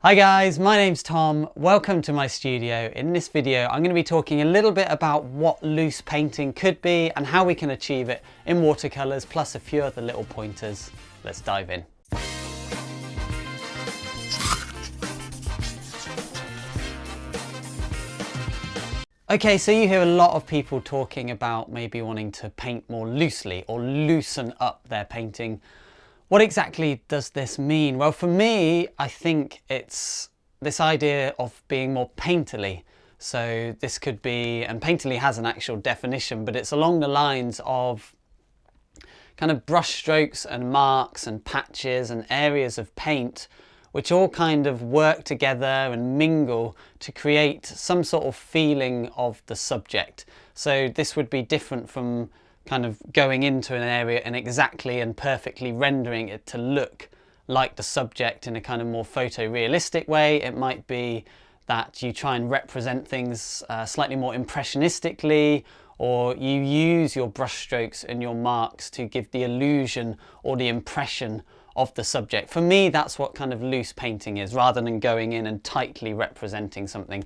Hi guys, my name's Tom. Welcome to my studio. In this video, I'm going to be talking a little bit about what loose painting could be and how we can achieve it in watercolours, plus a few other little pointers. Let's dive in. Okay, so you hear a lot of people talking about maybe wanting to paint more loosely or loosen up their painting. What exactly does this mean? Well, for me, I think it's this idea of being more painterly. So this could be, and painterly has an actual definition, but it's along the lines of kind of brush strokes and marks and patches and areas of paint which all kind of work together and mingle to create some sort of feeling of the subject. So this would be different from kind of going into an area and exactly and perfectly rendering it to look like the subject in a kind of more photorealistic way. It might be that you try and represent things slightly more impressionistically, or you use your brush strokes and your marks to give the illusion or the impression of the subject. For me, that's what kind of loose painting is, rather than going in and tightly representing something.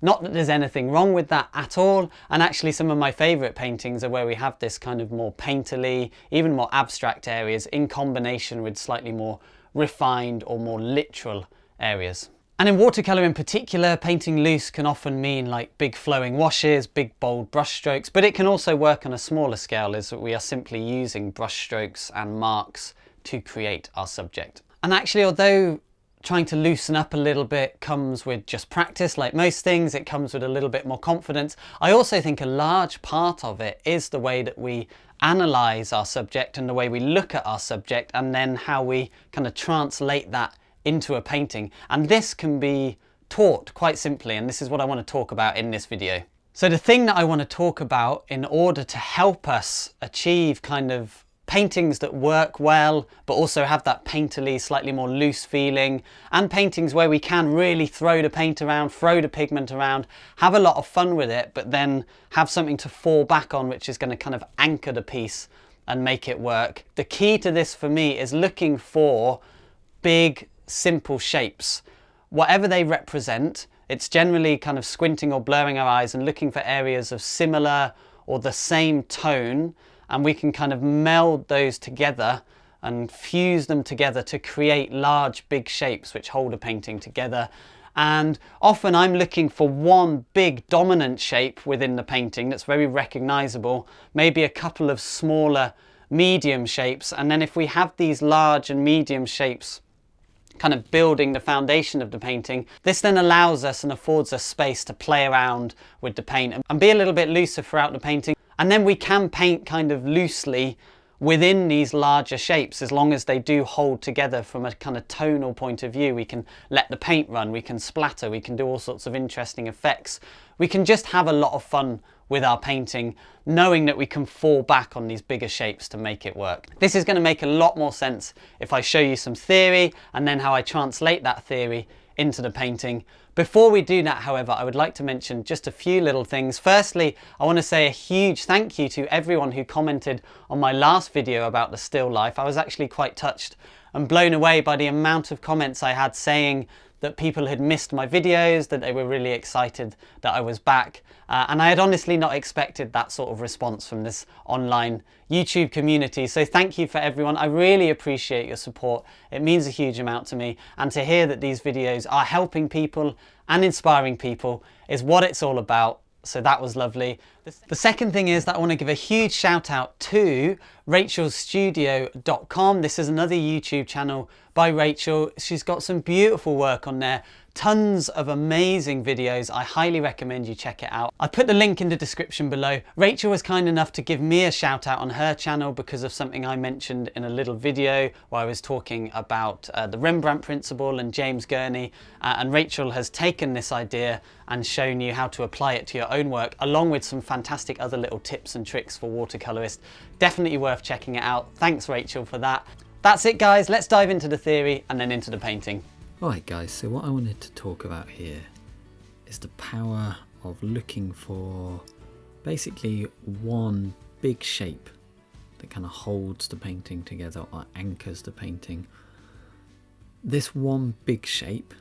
Not that there's anything wrong with that at all, and actually some of my favourite paintings are where we have this kind of more painterly, even more abstract areas in combination with slightly more refined or more literal areas. And in watercolour in particular, painting loose can often mean like big flowing washes, big bold brush strokes, but it can also work on a smaller scale, as we are simply using brush strokes and marks to create our subject. And actually, although trying to loosen up a little bit comes with just practice, like most things, it comes with a little bit more confidence. I also think a large part of it is the way that we analyse our subject and the way we look at our subject, and then how we kind of translate that into a painting. And this can be taught quite simply, and this is what I want to talk about in this video. So the thing that I want to talk about in order to help us achieve kind of paintings that work well, but also have that painterly, slightly more loose feeling, and paintings where we can really throw the paint around, throw the pigment around, have a lot of fun with it, but then have something to fall back on, which is going to kind of anchor the piece and make it work. The key to this for me is looking for big, simple shapes. Whatever they represent, it's generally kind of squinting or blurring our eyes and looking for areas of similar or the same tone, and we can kind of meld those together and fuse them together to create large, big shapes which hold a painting together. And often I'm looking for one big dominant shape within the painting that's very recognizable, maybe a couple of smaller medium shapes, and then if we have these large and medium shapes kind of building the foundation of the painting, this then allows us and affords us space to play around with the paint and be a little bit looser throughout the painting. And then we can paint kind of loosely within these larger shapes, as long as they do hold together from a kind of tonal point of view. We can let the paint run, we can splatter, we can do all sorts of interesting effects. We can just have a lot of fun with our painting, knowing that we can fall back on these bigger shapes to make it work. This is going to make a lot more sense if I show you some theory and then how I translate that theory into the painting. Before we do that, however, I would like to mention just a few little things. Firstly, I want to say a huge thank you to everyone who commented on my last video about the still life. I was actually quite touched and blown away by the amount of comments I had saying that people had missed my videos, that they were really excited that I was back. And I had honestly not expected that sort of response from this online YouTube community. So thank you for everyone. I really appreciate your support. It means a huge amount to me. And to hear that these videos are helping people and inspiring people is what it's all about. So that was lovely. The second thing is that I want to give a huge shout out to rachelstudio.com. This is another YouTube channel by Rachel. She's got some beautiful work on there. Tons of amazing videos. I highly recommend you check it out. I put the link in the description below. Rachel was kind enough to give me a shout out on her channel because of something I mentioned in a little video where I was talking about the Rembrandt principle and James Gurney. And Rachel has taken this idea and shown you how to apply it to your own work, along with some fantastic other little tips and tricks for watercolorists. Definitely worth checking it out. Thanks, Rachel, for that. That's it, guys. Let's dive into the theory and then into the painting. Alright guys, so what I wanted to talk about here is the power of looking for basically one big shape that kind of holds the painting together or anchors the painting. This one big shape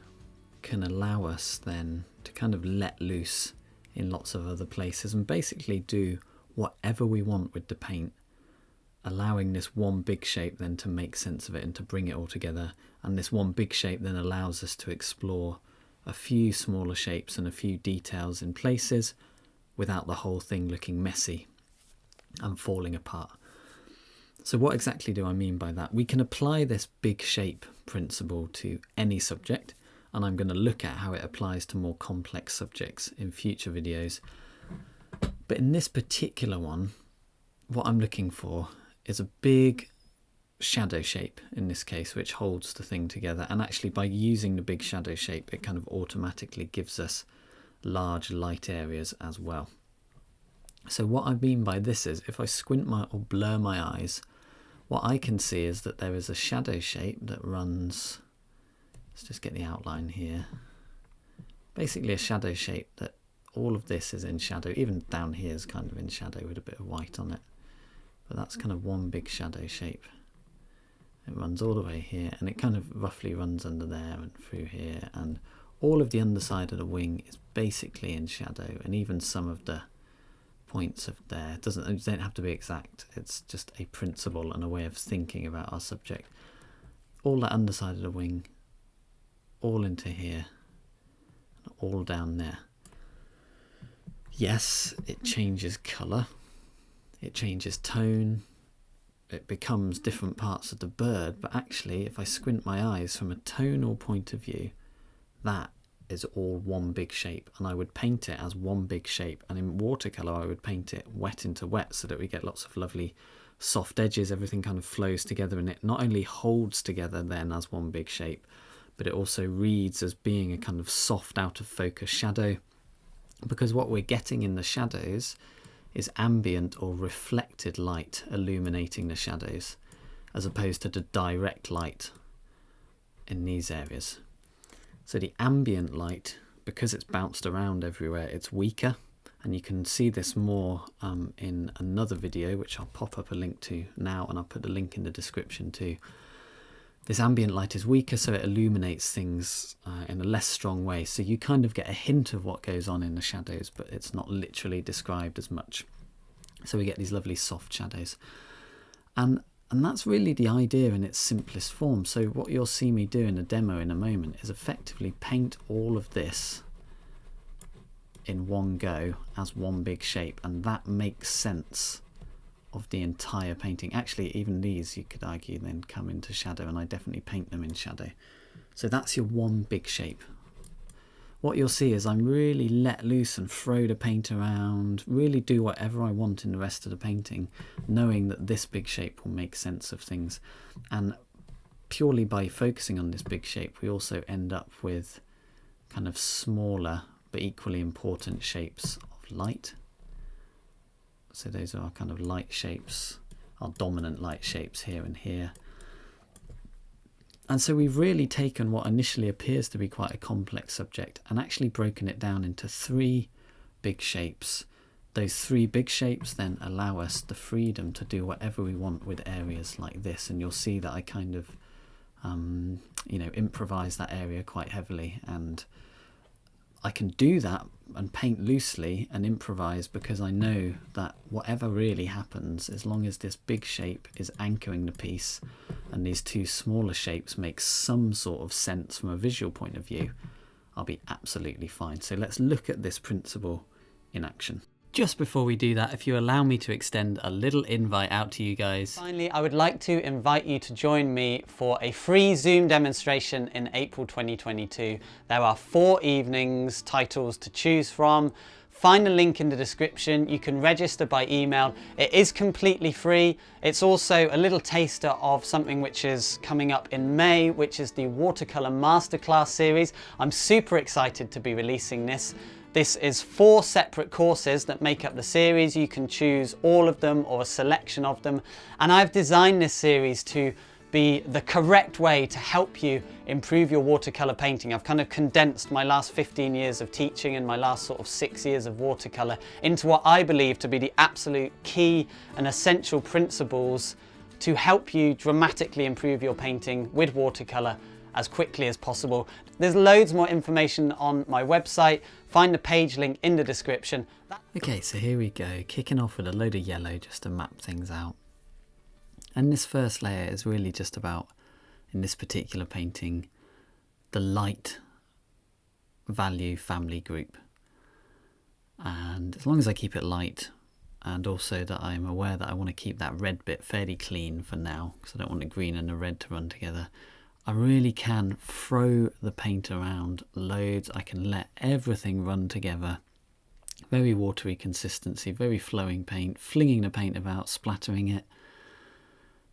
can allow us then to kind of let loose in lots of other places and basically do whatever we want with the paint, allowing this one big shape then to make sense of it and to bring it all together. And this one big shape then allows us to explore a few smaller shapes and a few details in places without the whole thing looking messy and falling apart. So what exactly do I mean by that? We can apply this big shape principle to any subject, and I'm going to look at how it applies to more complex subjects in future videos. But in this particular one, what I'm looking for is a big shadow shape in this case, which holds the thing together. And actually by using the big shadow shape, it kind of automatically gives us large light areas as well. So what I mean by this is, if I squint or blur my eyes, what I can see is that there is a shadow shape that runs, let's just get the outline here, basically a shadow shape that all of this is in shadow, even down here is kind of in shadow with a bit of white on it, but that's kind of one big shadow shape. It runs all the way here, and it kind of roughly runs under there and through here, and all of the underside of the wing is basically in shadow, and even some of the points of there don't have to be exact. It's just a principle and a way of thinking about our subject. All that underside of the wing, all into here, and all down there. Yes, it changes colour, it changes tone, it becomes different parts of the bird, but actually if I squint my eyes from a tonal point of view, that is all one big shape, and I would paint it as one big shape. And in watercolour I would paint it wet into wet so that we get lots of lovely soft edges, everything kind of flows together, and it not only holds together then as one big shape, but it also reads as being a kind of soft out of focus shadow, because what we're getting in the shadows is ambient or reflected light illuminating the shadows, as opposed to the direct light in these areas. So the ambient light, because it's bounced around everywhere, it's weaker, and you can see this more in another video, which I'll pop up a link to now, and I'll put the link in the description too. This ambient light is weaker, so it illuminates things in a less strong way, so you kind of get a hint of what goes on in the shadows, but it's not literally described as much. So we get these lovely soft shadows, and that's really the idea in its simplest form. So what you'll see me do in a demo in a moment is effectively paint all of this in one go as one big shape, and that makes sense of the entire painting. Actually, even these, you could argue, then come into shadow, and I definitely paint them in shadow. So that's your one big shape. What you'll see is I'm really let loose and throw the paint around, really do whatever I want in the rest of the painting, knowing that this big shape will make sense of things. And purely by focusing on this big shape, we also end up with kind of smaller but equally important shapes of light. So those are our kind of light shapes, our dominant light shapes here and here. And so we've really taken what initially appears to be quite a complex subject and actually broken it down into three big shapes. Those three big shapes then allow us the freedom to do whatever we want with areas like this. And you'll see that I kind of, improvise that area quite heavily, and I can do that and paint loosely and improvise because I know that whatever really happens, as long as this big shape is anchoring the piece and these two smaller shapes make some sort of sense from a visual point of view, I'll be absolutely fine. So let's look at this principle in action. Just before we do that, if you allow me to extend a little invite out to you guys. Finally, I would like to invite you to join me for a free Zoom demonstration in April 2022. There are 4 evenings, titles to choose from. Find the link in the description. You can register by email. It is completely free. It's also a little taster of something which is coming up in May, which is the Watercolour Masterclass series. I'm super excited to be releasing this. This is 4 separate courses that make up the series. You can choose all of them or a selection of them. And I've designed this series to be the correct way to help you improve your watercolour painting. I've kind of condensed my last 15 years of teaching and my last sort of 6 years of watercolour into what I believe to be the absolute key and essential principles to help you dramatically improve your painting with watercolour as quickly as possible. There's loads more information on my website. Find the page link in the description. Okay, so here we go, kicking off with a load of yellow just to map things out. And this first layer is really just about, in this particular painting, the light value family group. And as long as I keep it light, and also that I'm aware that I want to keep that red bit fairly clean for now, because I don't want the green and the red to run together, I really can throw the paint around loads. I can let everything run together. Very watery consistency, very flowing paint, flinging the paint about, splattering it,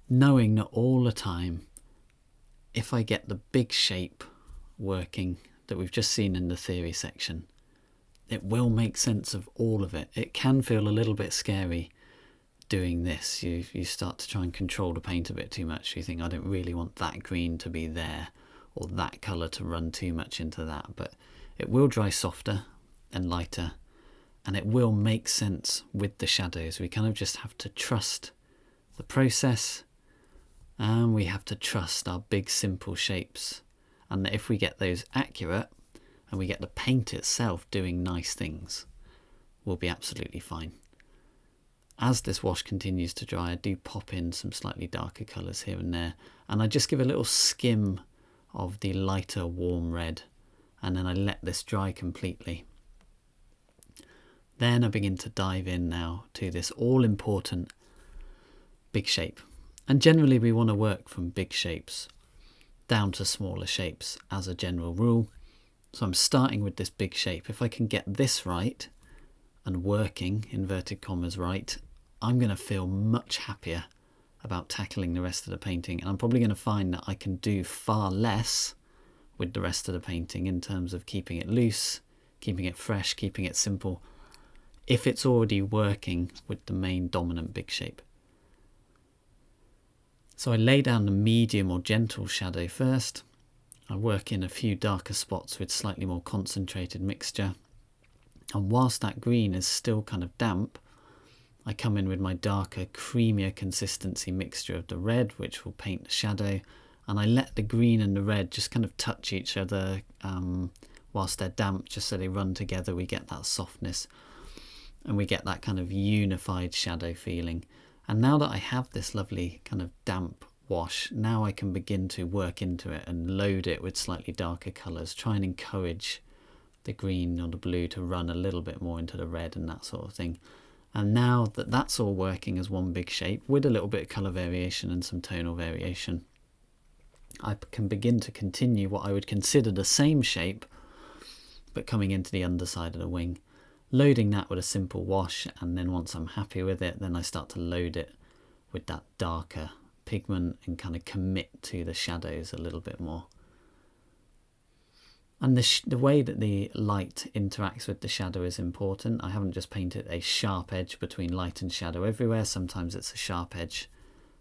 knowing that all the time, if I get the big shape working that we've just seen in the theory section, it will make sense of all of it. It can feel a little bit scary doing this. You start to try and control the paint a bit too much. You think, I don't really want that green to be there, or that colour to run too much into that. But it will dry softer and lighter, and it will make sense with the shadows. We kind of just have to trust the process, and we have to trust our big simple shapes. And that if we get those accurate, and we get the paint itself doing nice things, we'll be absolutely fine. As this wash continues to dry, I do pop in some slightly darker colours here and there, and I just give a little skim of the lighter warm red, and then I let this dry completely. Then I begin to dive in now to this all-important big shape. And generally we want to work from big shapes down to smaller shapes as a general rule. So I'm starting with this big shape. If I can get this right and working, inverted commas, right, I'm going to feel much happier about tackling the rest of the painting. And I'm probably going to find that I can do far less with the rest of the painting in terms of keeping it loose, keeping it fresh, keeping it simple, if it's already working with the main dominant big shape. So I lay down the medium or gentle shadow first. I work in a few darker spots with slightly more concentrated mixture. And whilst that green is still kind of damp, I come in with my darker, creamier consistency mixture of the red, which will paint the shadow. And I let the green and the red just kind of touch each other whilst they're damp, just so they run together. We get that softness and we get that kind of unified shadow feeling. And now that I have this lovely kind of damp wash, now I can begin to work into it and load it with slightly darker colours, try and encourage the green or the blue to run a little bit more into the red and that sort of thing. And now that that's all working as one big shape with a little bit of colour variation and some tonal variation, I can begin to continue what I would consider the same shape but coming into the underside of the wing, loading that with a simple wash. And then once I'm happy with it, then I start to load it with that darker pigment and kind of commit to the shadows a little bit more. And the way that the light interacts with the shadow is important. I haven't just painted a sharp edge between light and shadow everywhere. Sometimes it's a sharp edge,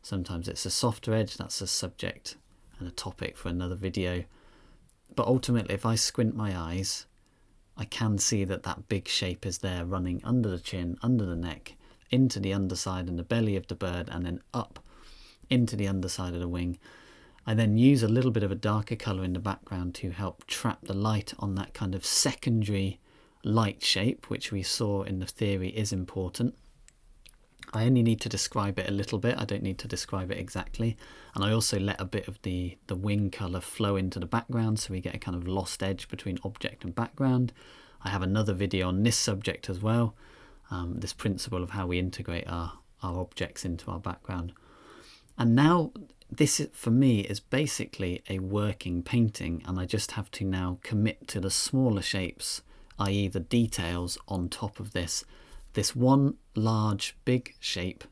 sometimes it's a softer edge. That's a subject and a topic for another video. But ultimately, if I squint my eyes, I can see that that big shape is there, running under the chin, under the neck, into the underside and the belly of the bird, and then up into the underside of the wing. I then use a little bit of a darker colour in the background to help trap the light on that kind of secondary light shape, which we saw in the theory is important. I only need to describe it a little bit, I don't need to describe it exactly. And I also let a bit of the wing colour flow into the background, so we get a kind of lost edge between object and background. I have another video on this subject as well, this principle of how we integrate our objects into our background. And now this, for me, is basically a working painting, and I just have to now commit to the smaller shapes, i.e. the details on top of this. This one large big shape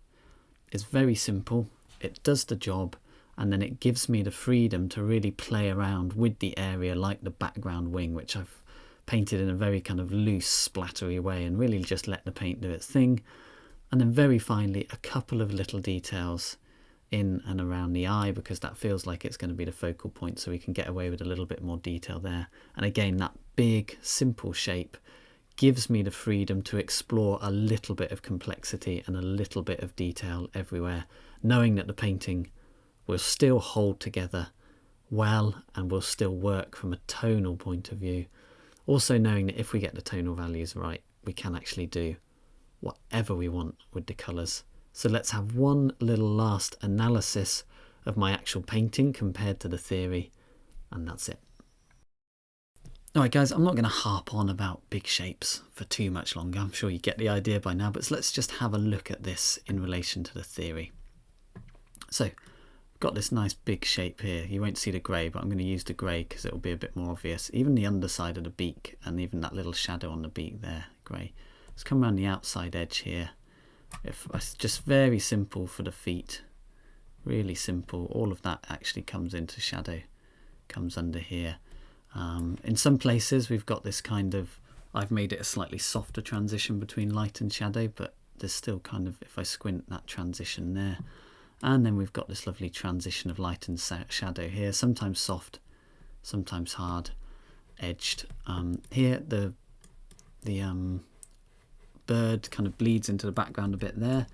is very simple, it does the job, and then it gives me the freedom to really play around with the area, like the background wing, which I've painted in a very kind of loose, splattery way, and really just let the paint do its thing. And then very finally, a couple of little details in and around the eye, because that feels like it's going to be the focal point, so we can get away with a little bit more detail there. And again, that big simple shape gives me the freedom to explore a little bit of complexity and a little bit of detail everywhere, knowing that the painting will still hold together well and will still work from a tonal point of view. Also knowing that if we get the tonal values right, we can actually do whatever we want with the colours. So let's have one little last analysis of my actual painting compared to the theory, and that's it. Alright guys, I'm not going to harp on about big shapes for too much longer. I'm sure you get the idea by now, but let's just have a look at this in relation to the theory. So, got this nice big shape here. You won't see the grey, but I'm going to use the grey because it will be a bit more obvious. Even the underside of the beak and even that little shadow on the beak there, grey. Let's come around the outside edge here. It's just very simple for the feet. Really simple. All of that actually comes into shadow, comes under here. In some places we've got this kind of, I've made it a slightly softer transition between light and shadow, but there's still kind of, if I squint, that transition there. And then we've got this lovely transition of light and shadow here, sometimes soft, sometimes hard edged. Here the bird kind of bleeds into the background a bit there.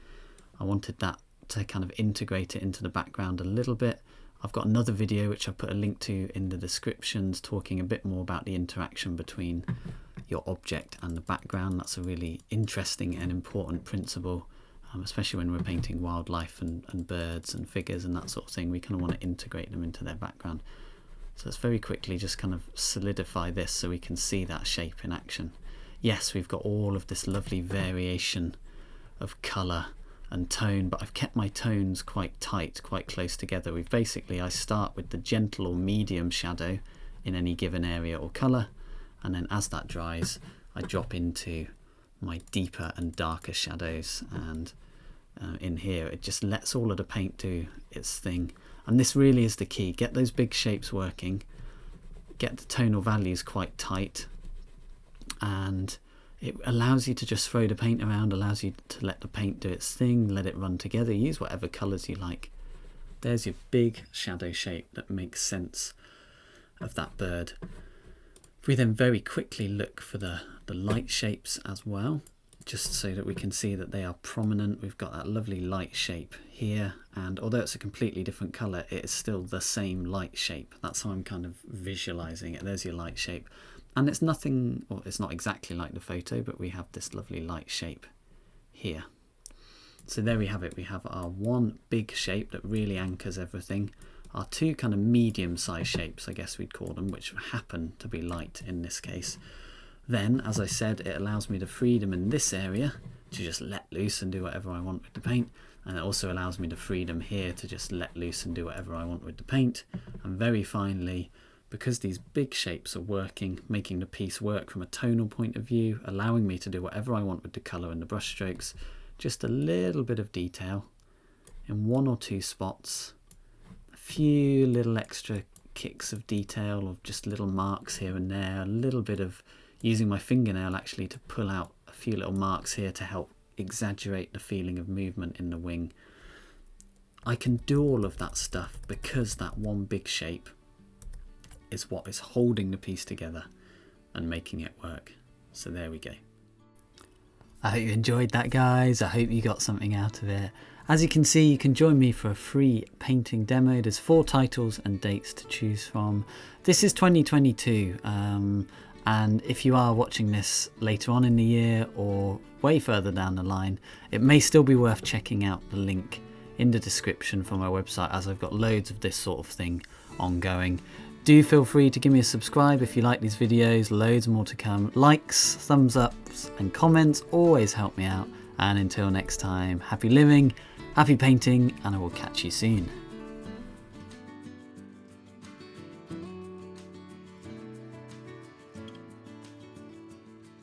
I wanted that to kind of integrate it into the background a little bit. I've got another video which I've put a link to in the descriptions talking a bit more about the interaction between your object and the background. That's a really interesting and important principle, especially when we're painting wildlife and birds and figures and that sort of thing. We kind of want to integrate them into their background. So let's very quickly just kind of solidify this so we can see that shape in action. Yes, we've got all of this lovely variation of colour and tone, but I've kept my tones quite tight, quite close together. I start with the gentle or medium shadow in any given area or colour, and then as that dries I drop into my deeper and darker shadows, and in here it just lets all of the paint do its thing. And this really is the key: get those big shapes working, get the tonal values quite tight, and it allows you to just throw the paint around, allows you to let the paint do its thing, let it run together, use whatever colours you like. There's your big shadow shape that makes sense of that bird. If we then very quickly look for the light shapes as well, just so that we can see that they are prominent, we've got that lovely light shape here, and although it's a completely different colour, it is still the same light shape. That's how I'm kind of visualising it. There's your light shape. And it's nothing, well, it's not exactly like the photo, but we have this lovely light shape here. So there we have it. We have our one big shape that really anchors everything, our two kind of medium-sized shapes, I guess we'd call them, which happen to be light in this case. Then, as I said, it allows me the freedom in this area to just let loose and do whatever I want with the paint. And it also allows me the freedom here to just let loose and do whatever I want with the paint. And very finally, because these big shapes are working, making the piece work from a tonal point of view, allowing me to do whatever I want with the colour and the brush strokes, just a little bit of detail in one or two spots, a few little extra kicks of detail of just little marks here and there, a little bit of using my fingernail actually to pull out a few little marks here to help exaggerate the feeling of movement in the wing. I can do all of that stuff because that one big shape is what is holding the piece together and making it work. So there we go. I hope you enjoyed that, guys. I hope you got something out of it. As you can see, you can join me for a free painting demo. There's 4 titles and dates to choose from. This is 2022, and if you are watching this later on in the year or way further down the line, it may still be worth checking out the link in the description for my website, as I've got loads of this sort of thing ongoing. Do feel free to give me a subscribe if you like these videos, loads more to come. Likes, thumbs ups and comments always help me out. And until next time, happy living, happy painting, and I will catch you soon.